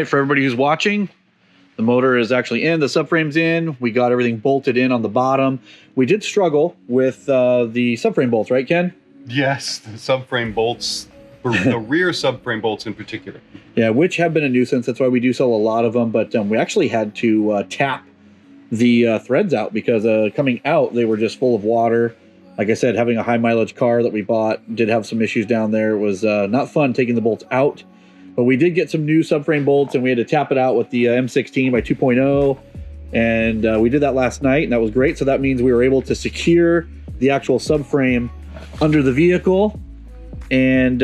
right, for everybody who's watching, the motor is actually in, the subframe's in. We got everything bolted in on the bottom. We did struggle with the subframe bolts, right, Ken? Yes, the subframe bolts, the rear subframe bolts in particular. Yeah, which have been a nuisance. That's why we do sell a lot of them. But we actually had to tap the threads out because coming out, they were just full of water. Like I said, having a high mileage car that we bought did have some issues down there. It was not fun taking the bolts out. But we did get some new subframe bolts, and we had to tap it out with the M16 by 2.0. And we did that last night, and that was great. So that means we were able to secure the actual subframe under the vehicle. And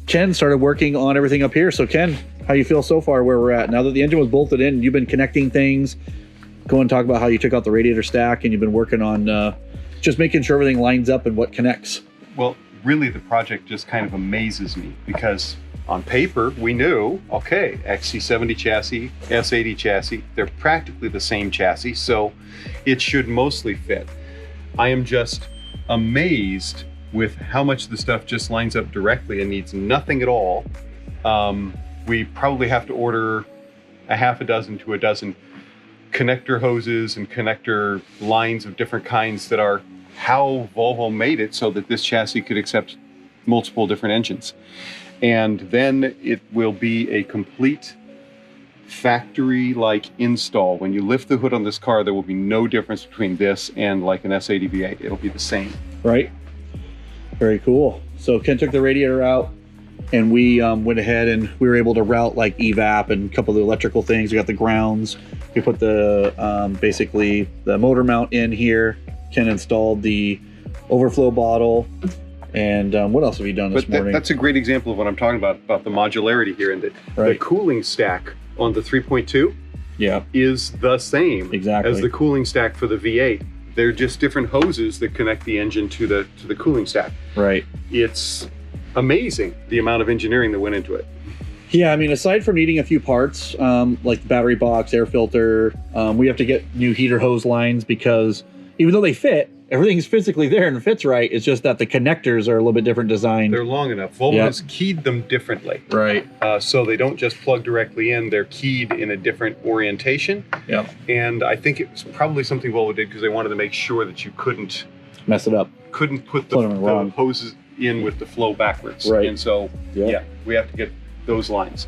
Ken started working on everything up here. So Ken, how you feel so far where we're at? Now that the engine was bolted in, you've been connecting things. Go and talk about how you took out the radiator stack, and you've been working on just making sure everything lines up and what connects. Well, really the project just kind of amazes me because on paper, we knew, okay, XC70 chassis, S80 chassis, they're practically the same chassis, so it should mostly fit. I am just amazed with how much the stuff just lines up directly and needs nothing at all. We probably have to order a half a dozen to a dozen connector hoses and connector lines of different kinds that are how Volvo made it so that this chassis could accept multiple different engines. And then it will be a complete factory-like install. When you lift the hood on this car, there will be no difference between this and like an S80 V8. It'll be the same. Right. Very cool. So Ken took the radiator out, and we went ahead and we were able to route like evap and a couple of the electrical things. We got the grounds. We put the basically the motor mount in here. Ken installed the overflow bottle. And what else have you done this morning? That's a great example of what I'm talking about the modularity here, and the cooling stack on the 3.2 is the same as the cooling stack for the V8. They're just different hoses that connect the engine to the cooling stack. Right. It's amazing the amount of engineering that went into it. Yeah, I mean, aside from needing a few parts, like the battery box, air filter, we have to get new heater hose lines because even though they fit, everything's physically there and fits right. It's just that the connectors are a little bit different design. They're long enough. Volvo has keyed them differently. Right. So they don't just plug directly in. They're keyed in a different orientation. Yeah. And I think it was probably something Volvo did because they wanted to make sure that you couldn't mess it up. Couldn't put the hoses in with the flow backwards. Right. And so, yeah, we have to get those lines.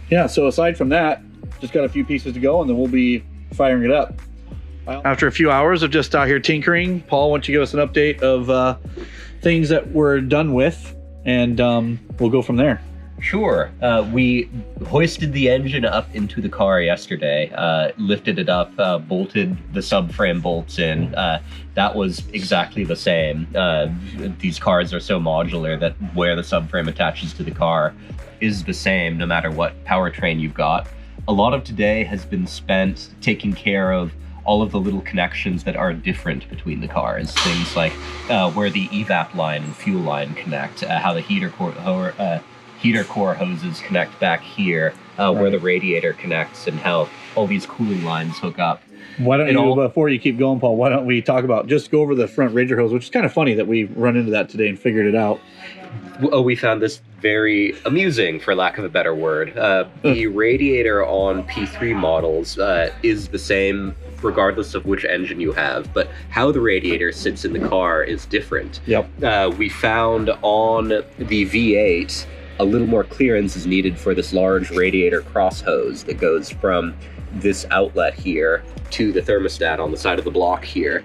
Yeah, so aside from that, just got a few pieces to go, and then we'll be firing it up. After a few hours of just out here tinkering, Paul, why don't you give us an update of things that we're done with, and we'll go from there. Sure. We hoisted the engine up into the car yesterday, lifted it up, bolted the subframe bolts in. That was exactly the same. These cars are so modular that where the subframe attaches to the car is the same no matter what powertrain you've got. A lot of today has been spent taking care of all of the little connections that are different between the cars. Things like where the evap line and fuel line connect, how the heater core hoses connect back here, where the radiator connects, and how all these cooling lines hook up. Why don't you, before you keep going, Paul, why don't we talk about, just go over the front radiator hose, which is kind of funny that we run into that today and figured it out. Oh, we found this very amusing, for lack of a better word. The radiator on P3 models is the same regardless of which engine you have, but how the radiator sits in the car is different. Yep. We found on the V8 a little more clearance is needed for this large radiator cross hose that goes from this outlet here to the thermostat on the side of the block here.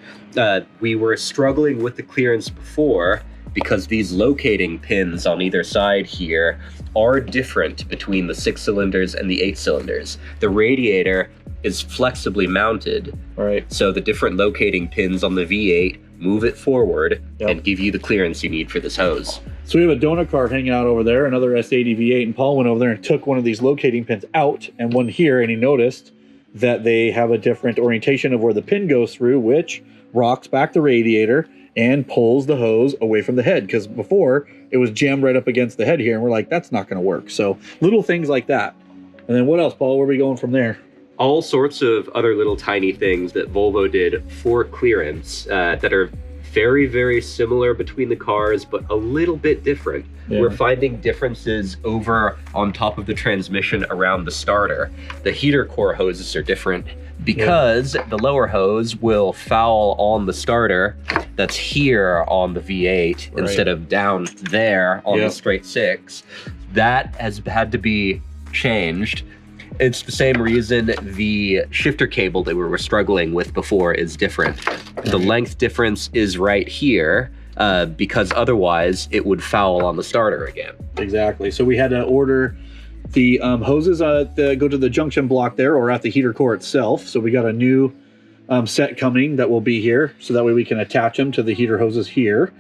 We were struggling with the clearance before because these locating pins on either side here are different between the 6 cylinders and the 8 cylinders. The radiator is flexibly mounted, so the different locating pins on the V8 move it forward and give you the clearance you need for this hose. So we have a donut cart hanging out over there, another S80 V8, and Paul went over there and took one of these locating pins out and one here, and he noticed that they have a different orientation of where the pin goes through, which rocks back the radiator and pulls the hose away from the head, because before it was jammed right up against the head here, and we're like, that's not going to work. So little things like that. And then what else, Paul? Where are we going from there? All sorts of other little tiny things that Volvo did for clearance that are very, very similar between the cars, but a little bit different. Yeah. We're finding differences over on top of the transmission around the starter. The heater core hoses are different because the lower hose will foul on the starter that's here on the V8 instead of down there on the straight six. That has had to be changed. It's the same reason the shifter cable that we were struggling with before is different. The length difference is right here because otherwise it would foul on the starter again. Exactly. So we had to order the hoses that go to the junction block there or at the heater core itself. So we got a new set coming that will be here. So that way we can attach them to the heater hoses here.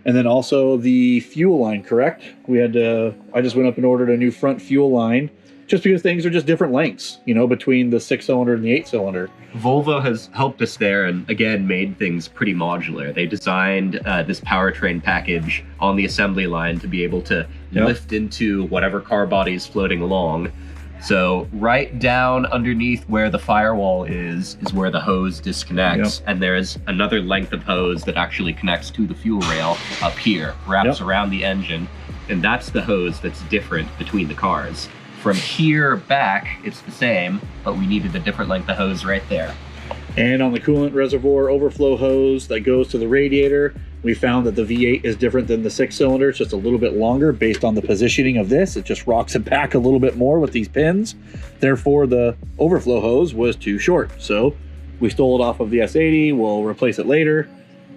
And then also the fuel line, correct? We had to, I just went up and ordered a new front fuel line just because things are just different lengths, you know, between the 6-cylinder and the 8-cylinder. Volvo has helped us there and again made things pretty modular. They designed this powertrain package on the assembly line to be able to lift into whatever car body is floating along. So right down underneath where the firewall is where the hose disconnects, and there's another length of hose that actually connects to the fuel rail up here, wraps around the engine, and that's the hose that's different between the cars. From here back, it's the same, but we needed a different length of hose right there. And on the coolant reservoir overflow hose that goes to the radiator, we found that the V8 is different than the 6-cylinder. It's just a little bit longer based on the positioning of this. It just rocks it back a little bit more with these pins. Therefore, the overflow hose was too short. So we stole it off of the S80. We'll replace it later.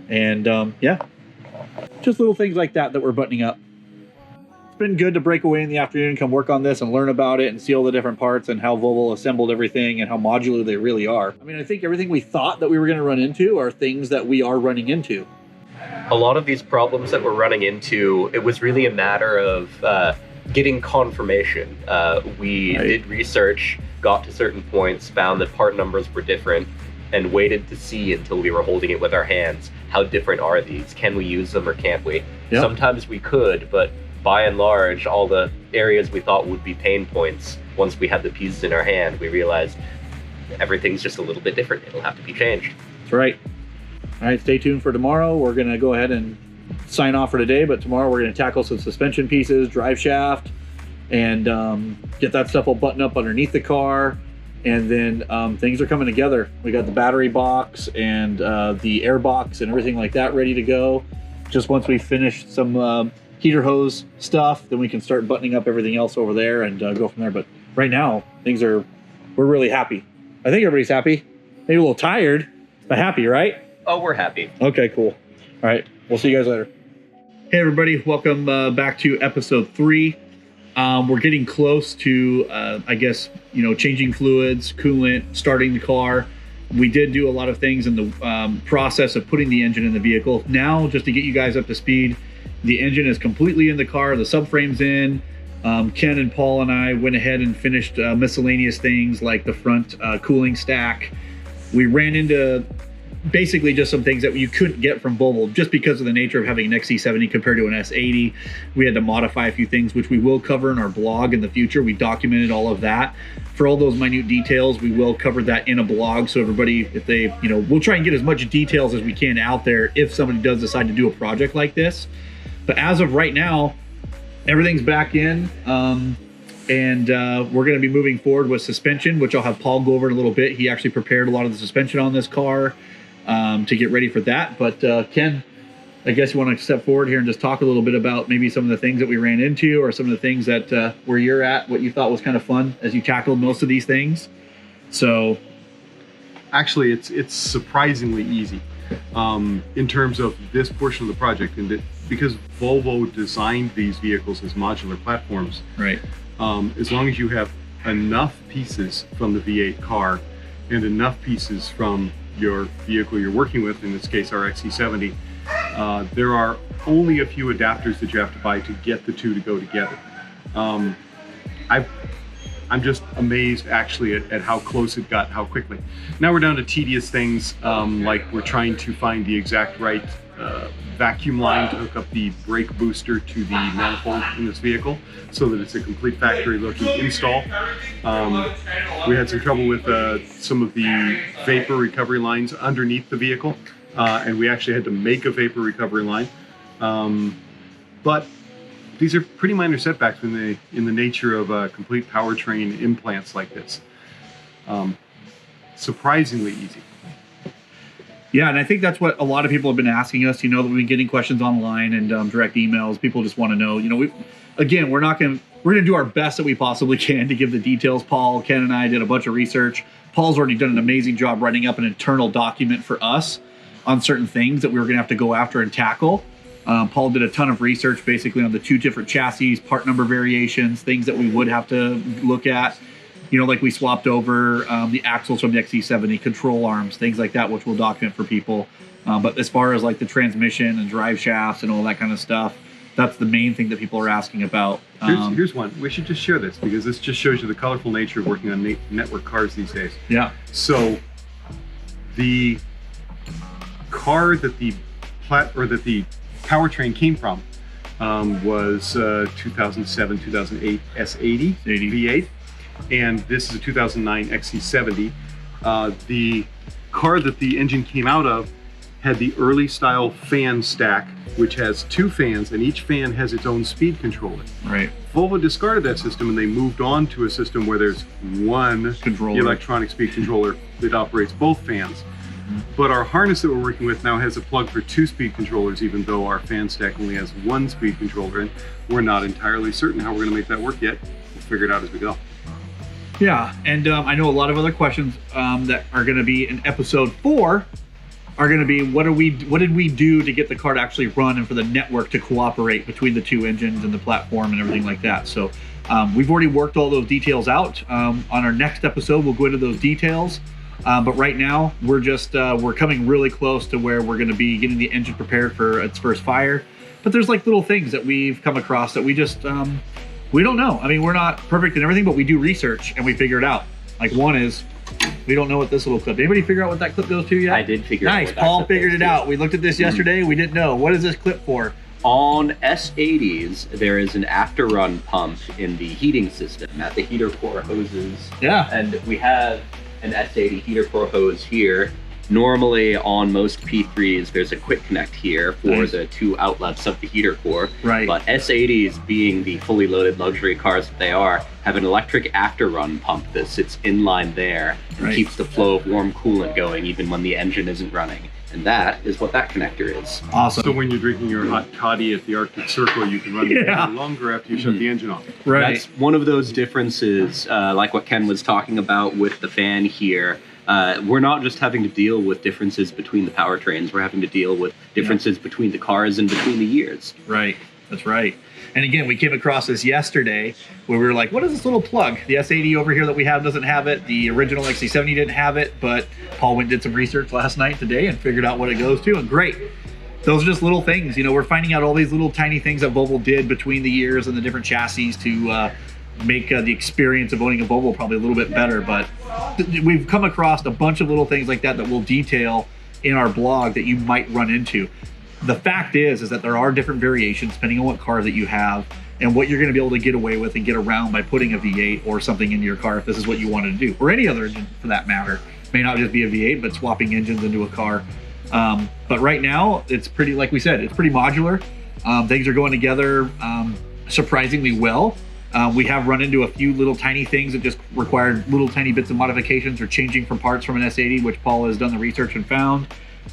And yeah, just little things like that that we're buttoning up. Been good to break away in the afternoon, come work on this and learn about it and see all the different parts and how Volvo assembled everything and how modular they really are. I mean, I think everything we thought that we were going to run into are things that we are running into. A lot of these problems that we're running into, it was really a matter of getting confirmation. We did research, got to certain points, found that part numbers were different, and waited to see until we were holding it with our hands. How different are these? Can we use them or can't we? Yep. Sometimes we could, but by and large, all the areas we thought would be pain points, once we had the pieces in our hand, we realized everything's just a little bit different. It'll have to be changed. That's right. All right, stay tuned for tomorrow. We're going to go ahead and sign off for today, but tomorrow we're going to tackle some suspension pieces, drive shaft, and get that stuff all buttoned up underneath the car. And then things are coming together. We got the battery box and the air box and everything like that ready to go. Just once we finish some heater hose stuff, then we can start buttoning up everything else over there and go from there. But right now, we're really happy. I think everybody's happy. Maybe a little tired, but happy, right? Oh, we're happy. Okay, cool. All right, we'll see you guys later. Hey everybody, welcome back to episode 3. We're getting close to, I guess, you know, changing fluids, coolant, starting the car. We did do a lot of things in the process of putting the engine in the vehicle. Now, just to get you guys up to speed, the engine is completely in the car. The subframe's in. Ken and Paul and I went ahead and finished miscellaneous things like the front cooling stack. We ran into basically just some things that you couldn't get from Volvo just because of the nature of having an XC70 compared to an S80. We had to modify a few things, which we will cover in our blog in the future. We documented all of that. For all those minute details, we will cover that in a blog. So everybody, if they, you know, we'll try and get as much details as we can out there if somebody does decide to do a project like this. But as of right now, everything's back in. And we're going to be moving forward with suspension, which I'll have Paul go over in a little bit. He actually prepared a lot of the suspension on this car to get ready for that. But Ken, I guess you want to step forward here and just talk a little bit about maybe some of the things that we ran into or some of the things that where you're at, what you thought was kind of fun as you tackled most of these things. So actually, it's surprisingly easy in terms of this portion of the project, and because Volvo designed these vehicles as modular platforms. Right. As long as you have enough pieces from the V8 car and enough pieces from your vehicle you're working with, in this case our XC70, there are only a few adapters that you have to buy to get the two to go together. I'm just amazed actually at how close it got, how quickly. Now we're down to tedious things like we're trying to find the exact right vacuum line to hook up the brake booster to the manifold in this vehicle so that it's a complete factory looking install. We had some trouble with some of the vapor recovery lines underneath the vehicle. and we actually had to make a vapor recovery line. But these are pretty minor setbacks in the nature of complete powertrain implants like this. Surprisingly easy. Yeah, and I think that's what a lot of people have been asking us. You know, that we've been getting questions online and direct emails. People just want to know. You know, we're going to do our best that we possibly can to give the details. Paul, Ken, and I did a bunch of research. Paul's already done an amazing job writing up an internal document for us on certain things that we were going to have to go after and tackle. Paul did a ton of research basically on the 2 different chassis, part number variations, things that we would have to look at. You know, like we swapped over the axles from the XC70, control arms, things like that, which we'll document for people. But as far as like the transmission and drive shafts and all that kind of stuff, that's the main thing that people are asking about. Here's one. We should just share this because this just shows you the colorful nature of working on network cars these days. Yeah. So the car that the powertrain came from was 2007, 2008 S80 V8. And this is a 2009 XC70. The car that the engine came out of had the early style fan stack, which has 2 fans, and each fan has its own speed controller. Right. Volvo discarded that system and they moved on to a system where there's one electronic speed controller that operates both fans. But our harness that we're working with now has a plug for 2 speed controllers, even though our fan stack only has 1 speed controller, and we're not entirely certain how we're going to make that work yet. We'll figure it out as we go. Yeah, and I know a lot of other questions that are going to be in episode 4 are going to be what did we do to get the car to actually run and for the network to cooperate between the 2 engines and the platform and everything like that. So we've already worked all those details out. On our next episode, we'll go into those details. But right now, we're coming really close to where we're going to be getting the engine prepared for its first fire. But there's like little things that we've come across that we just we don't know. I mean, we're not perfect in everything, but we do research and we figure it out. Like one is, we don't know what this little clip. Anybody figure out what that clip goes to yet? I did figure out. Nice, Paul figured it out. We looked at this yesterday. We didn't know. What is this clip for? On S80s, there is an after run pump in the heating system at the heater core hoses. Yeah. And we have an S80 heater core hose here. Normally on most P3s, there's a quick connect here for the 2 outlets of the heater core. Right. But S80s, being the fully loaded luxury cars that they are, have an electric after-run pump that sits inline there and keeps the flow of warm coolant going even when the engine isn't running. And that is what that connector is. Awesome. So when you're drinking your hot toddy at the Arctic Circle, you can run it longer after you shut the engine off. Right. That's one of those differences, like what Ken was talking about with the fan here. We're not just having to deal with differences between the powertrains, we're having to deal with differences between the cars and between the years. Right, that's right. And again, we came across this yesterday where we were like, what is this little plug? The S80 over here that we have doesn't have it. The original XC70 didn't have it, but Paul went and did some research last night today and figured out what it goes to, and great. Those are just little things. You know, we're finding out all these little tiny things that Volvo did between the years and the different chassis to make the experience of owning a Volvo probably a little bit better. But we've come across a bunch of little things like that that we'll detail in our blog that you might run into. The fact is that there are different variations depending on what car that you have and what you're going to be able to get away with and get around by putting a V8 or something into your car if this is what you wanted to do, or any other engine for that matter. It may not just be a V8, but swapping engines into a car. But right now, it's pretty, like we said, it's pretty modular. Things are going together surprisingly well. We have run into a few little tiny things that just required little tiny bits of modifications or changing from parts from an S80, which Paul has done the research and found.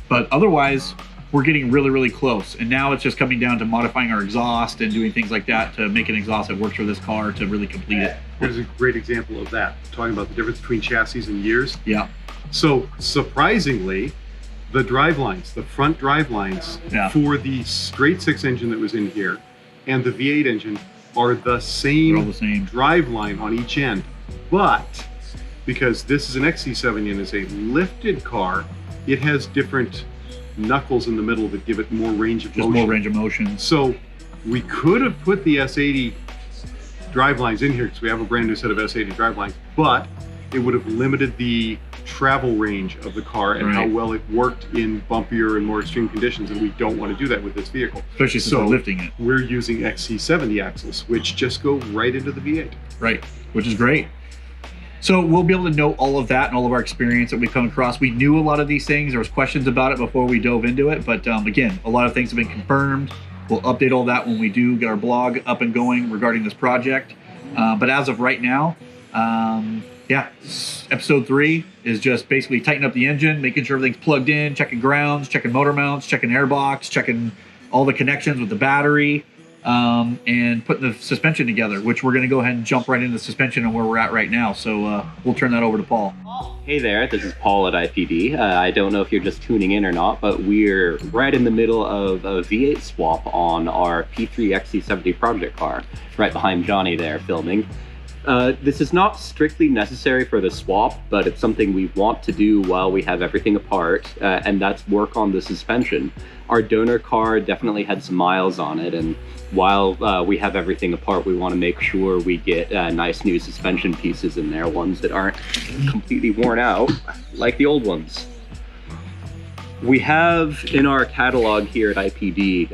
But otherwise, we're getting really, really close. And now it's just coming down to modifying our exhaust and doing things like that to make an exhaust that works for this car to really complete it. Here's a great example of that, talking about the difference between chassis and years. Yeah. So surprisingly, the drive lines, the front drive lines for the straight 6 engine that was in here and the V8 engine are the same drive line on each end. But because this is an XC70 and is a lifted car, it has different knuckles in the middle that give it more range of motion. More range of motion. So we could have put the S80 drive lines in here because we have a brand new set of S80 drive lines, but it would have limited the travel range of the car and how well it worked in bumpier and more extreme conditions, and we don't want to do that with this vehicle. Especially since we're lifting it. We're using XC70 axles, which just go right into the V8. Right, which is great. So we'll be able to note all of that and all of our experience that we've come across. We knew a lot of these things. There was questions about it before we dove into it. But again, a lot of things have been confirmed. We'll update all that when we do get our blog up and going regarding this project. But as of right now, yeah, episode 3 is just basically tightening up the engine, making sure everything's plugged in, checking grounds, checking motor mounts, checking airbox, checking all the connections with the battery, and putting the suspension together, which we're going to go ahead and jump right into the suspension and where we're at right now. So we'll turn that over to Paul. Hey there, this is Paul at IPD. I don't know if you're just tuning in or not, but we're right in the middle of a V8 swap on our P3 XC70 project car, right behind Johnny there filming. This is not strictly necessary for the swap, but it's something we want to do while we have everything apart, and that's work on the suspension. Our donor car definitely had some miles on it, and while we have everything apart, we want to make sure we get nice new suspension pieces in there, ones that aren't completely worn out, like the old ones. We have in our catalog here at IPD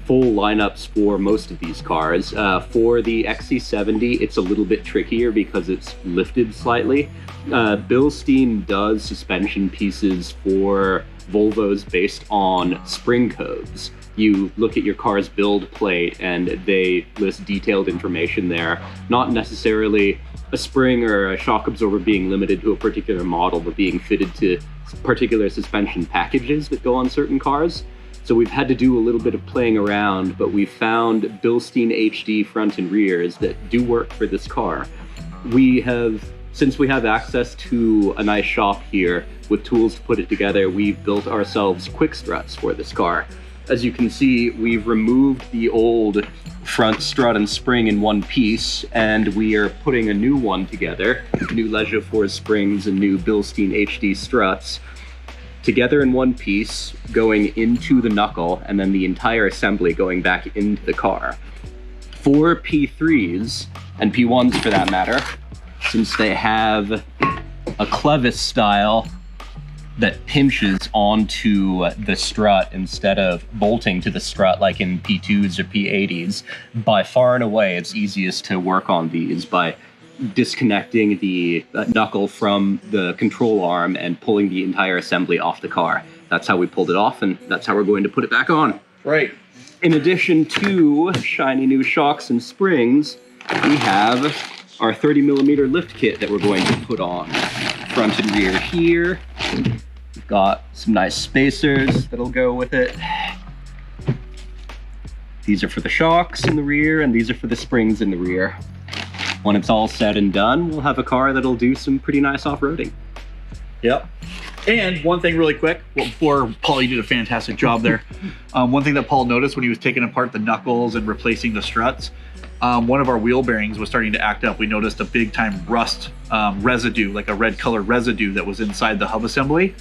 full lineups for most of these cars. For the XC70, it's a little bit trickier because it's lifted slightly. Bilstein does suspension pieces for Volvos based on spring codes. You look at your car's build plate and they list detailed information there, not necessarily a spring or a shock absorber being limited to a particular model, but being fitted to particular suspension packages that go on certain cars. So we've had to do a little bit of playing around, but we found Bilstein HD front and rears that do work for this car. Since we have access to a nice shop here with tools to put it together, we've built ourselves quick struts for this car. As you can see, we've removed the old front strut and spring in one piece, and we are putting a new one together, new Leisure Force springs and new Bilstein HD struts, together in one piece, going into the knuckle, and then the entire assembly going back into the car. For P3s, and P1s for that matter, since they have a clevis style that pinches onto the strut instead of bolting to the strut like in P2s or P80s, by far and away it's easiest to work on these by disconnecting the knuckle from the control arm and pulling the entire assembly off the car. That's how we pulled it off, and that's how we're going to put it back on. Right. In addition to shiny new shocks and springs, we have our 30mm lift kit that we're going to put on. Front and rear here. We've got some nice spacers that'll go with it. These are for the shocks in the rear, and these are for the springs in the rear. When it's all said and done, we'll have a car that'll do some pretty nice off-roading. Yep. And one thing really quick, well, before Paul, you did a fantastic job there. One thing that Paul noticed when he was taking apart the knuckles and replacing the struts, one of our wheel bearings was starting to act up. We noticed a big time rust residue, like a red colored residue that was inside the hub assembly.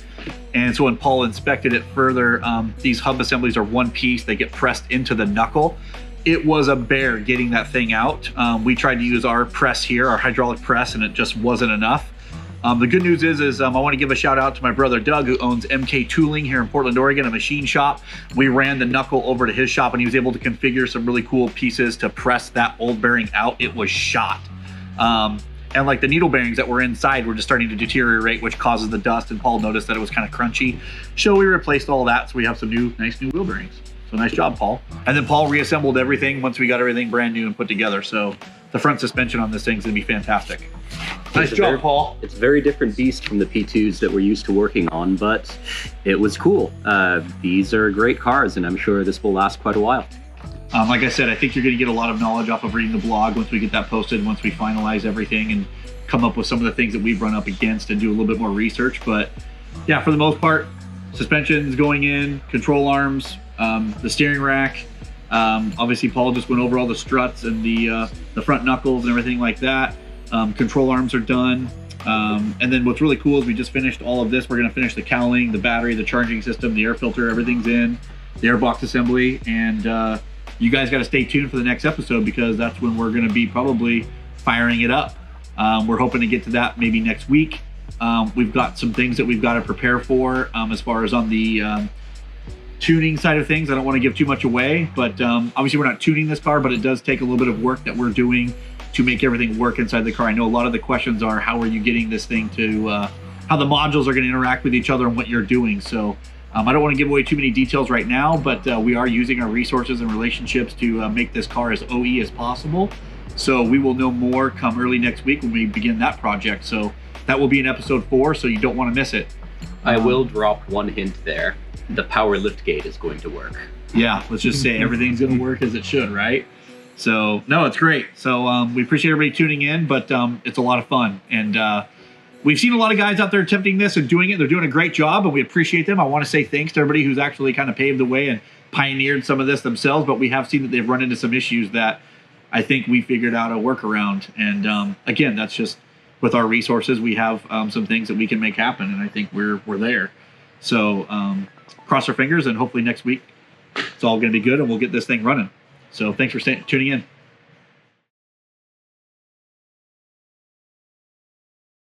And so when Paul inspected it further, these hub assemblies are one piece, they get pressed into the knuckle. It was a bear getting that thing out. We tried to use our press here, our hydraulic press, and it just wasn't enough. The good news is I want to give a shout out to my brother Doug, who owns MK Tooling here in Portland, Oregon, a machine shop. We ran the knuckle over to his shop and he was able to configure some really cool pieces to press that old bearing out. It was shot. And like the needle bearings that were inside were just starting to deteriorate, which causes the dust, and Paul noticed that it was kind of crunchy. So we replaced all that, so we have some nice new wheel bearings. So nice job, Paul. And then Paul reassembled everything once we got everything brand new and put together. So the front suspension on this thing's gonna be fantastic. Nice job, Paul. It's a very different beast from the P2s that we're used to working on, but it was cool. These are great cars, and I'm sure this will last quite a while. Like I said, I think you're going to get a lot of knowledge off of reading the blog once we get that posted, once we finalize everything and come up with some of the things that we've run up against and do a little bit more research. But yeah, for the most part, suspension's going in, control arms, the steering rack. Obviously, Paul just went over all the struts and the front knuckles and everything like that. Control arms are done. And then what's really cool is we just finished all of this. We're going to finish the cowling, the battery, the charging system, the air filter, everything's in, the airbox assembly, and you guys got to stay tuned for the next episode because that's when we're going to be probably firing it up. We're hoping to get to that maybe next week. We've got some things that we've got to prepare for as far as on the tuning side of things. I don't want to give too much away, but obviously we're not tuning this car, but it does take a little bit of work that we're doing to make everything work inside the car. I know a lot of the questions are, how are you getting this thing to, how the modules are going to interact with each other and what you're doing. So I don't want to give away too many details right now, but we are using our resources and relationships to make this car as OE as possible. So we will know more come early next week when we begin that project. So that will be in episode 4, so you don't want to miss it. I will drop one hint there. The power lift gate is going to work. Yeah, let's just say everything's going to work as it should, right? So, no, it's great. So we appreciate everybody tuning in, but it's a lot of fun. And we've seen a lot of guys out there attempting this and doing it. They're doing a great job, and we appreciate them. I want to say thanks to everybody who's actually kind of paved the way and pioneered some of this themselves, but we have seen that they've run into some issues that I think we figured out a workaround. And again, that's just with our resources, we have some things that we can make happen, and I think we're there. So cross our fingers, and hopefully next week it's all going to be good, and we'll get this thing running. So thanks for tuning in.